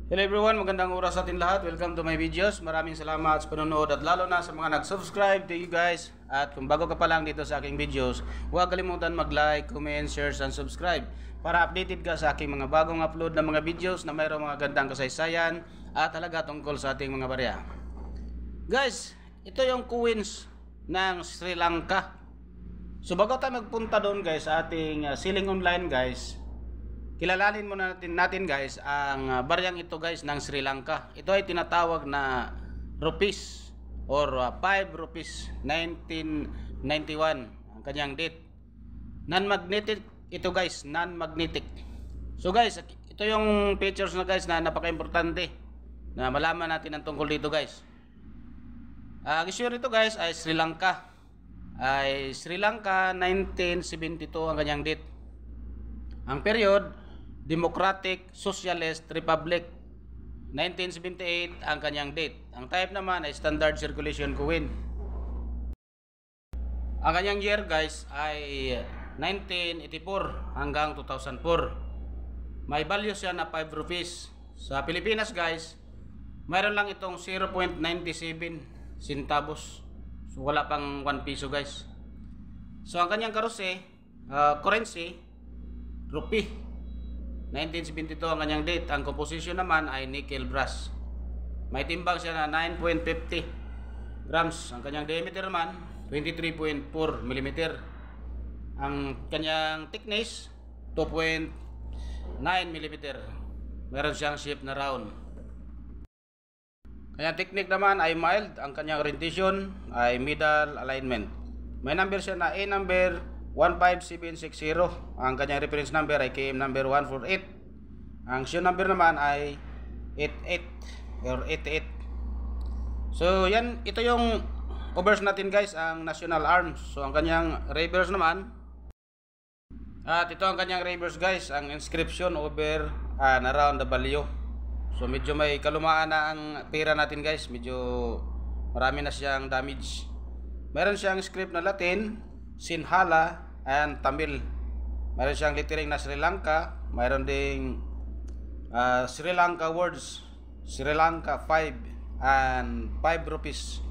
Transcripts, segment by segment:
Hello everyone, magandang oras sa atin lahat. Welcome to my videos. Maraming salamat sa panonood at lalo na sa mga nag-subscribe to you guys. At kung bago ka pa lang dito sa aking videos, huwag kalimutan mag-like, comment, share, and subscribe para updated ka sa aking mga bagong upload na mga videos na mayroong mga gandang kasaysayan at talaga tungkol sa ating mga barya. Guys, ito yung coins ng Sri Lanka. So bago tayo magpunta doon guys sa ating Siling Online guys, kilalanin muna natin guys ang baryang ito guys ng Sri Lanka. Ito ay tinatawag na rupees or 5 rupees 1991 ang kanyang date. Non-magnetic ito guys, non-magnetic. So guys, ito yung features na guys na napaka-importante na malaman natin ang tungkol dito guys. Ang issue nito guys ay Sri Lanka. Ay Sri Lanka 1972 ang kanyang date. Ang period Democratic Socialist Republic 1978 ang kanyang date. Ang type naman ay standard circulation coin. Ang kanyang year guys ay 1984 hanggang 2004. May value siya na 5 rupees. Sa Pilipinas guys, mayroon lang itong 0.97 centavos. So wala pang 1 piso guys. So ang kanyang currency rupee 1972 ang kanyang date. Ang composition naman ay nickel brass. May timbang siya na 9.50 grams. Ang kanyang diameter naman 23.4 mm. Ang kanyang thickness 2.9 mm. Meron siyang shape na round. Kanyang technique naman ay mild. Ang kanyang orientation ay middle alignment. May number siya na A number 15760. Ang kanyang reference number ay KM number 148. Ang show number naman ay 88 or 88. So yan, ito yung overs natin guys, ang national arms. So ang kanyang reverse naman, at ito ang kanyang reverse guys, ang inscription over and around the value. So medyo may kalumaan na ang pera natin guys, medyo marami na siyang damage. Meron siyang script na Latin, Sinhala, and Tamil. Mayroon siyang lettering na Sri Lanka. Mayroon ding Sri Lanka words, Sri Lanka 5 and 5 rupees.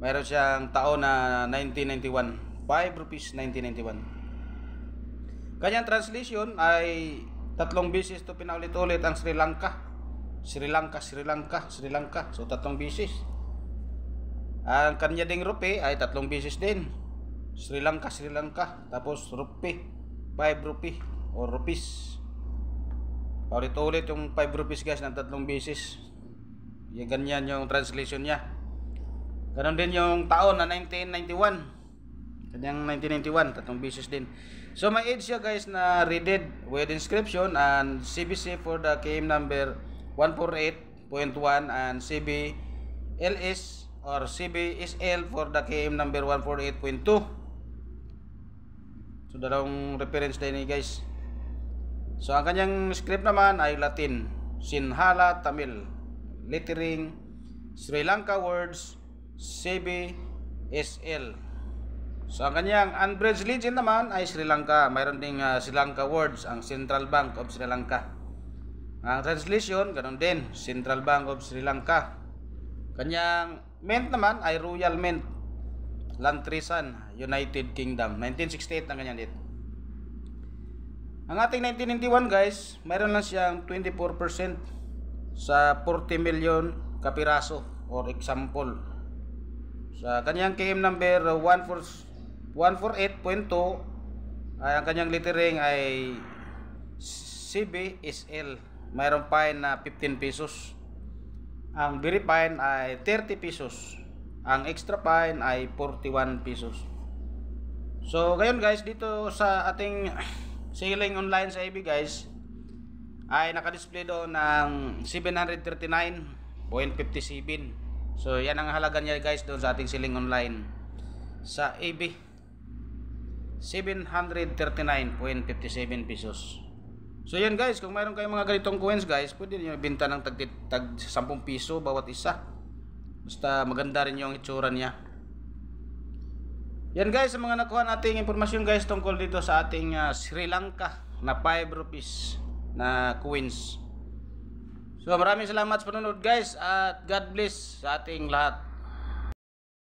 Mayroon siyang taon na 1991, 5 rupees 1991. Kanyang translation ay 3 beses to pinaulit-ulit ang Sri Lanka. Sri Lanka, Sri Lanka, Sri Lanka. So 3 beses. Ang kanya ding rupee ay 3 beses din. Sri Lanka, Sri Lanka. Tapos rupee, 5 rupee or rupees. Paulit-ulit yung 5 rupees guys ng 3 beses. Yung ganyan yung translation niya. Ganon din yung taon na 1991. Kanyang 1991, 3 beses din. So may age siya guys na readed with inscription and CBC for the KM number 148.1 and CBLS or CBSL for the KM number 148.2. So dalawang reference din ni guys. So ang kanyang script naman ay Latin, Sinhala, Tamil, lettering Sri Lanka words, CBSL. So ang kanyang unbridged legend naman ay Sri Lanka. Mayroon ding Sri Lanka words, ang Central Bank of Sri Lanka. Ang translation ganoon din, Central Bank of Sri Lanka. Kanyang mint naman ay Royal Mint, Lantrisan, United Kingdom. 1968 ang kanyang date. Ang ating 1991 guys, mayroon lang siyang 24% sa 40 million kapiraso or example. Sa kanyang KM number 148.2 ay ang kanyang lettering ay CBSL. Mayroon fine na 15 pesos. Ang very fine ay 30 pesos. Ang extra fine ay 41 pesos. So ngayon guys, dito sa ating Siling Online sa AB guys, ay naka-display doon ng 739.57. So yan ang halaga niya guys doon sa ating Siling Online sa AB, 739.57 pesos. So yan guys, kung mayroon kayong mga ganitong coins guys, pwede niyo ibenta ng tag 10 piso bawat isa. Basta maganda rin yung itsura niya. Yan guys, sa mga nakuha nating impormasyon guys tungkol dito sa ating Sri Lanka na 5 rupees na coins. So maraming salamat sa panonood guys at God bless sa ating lahat.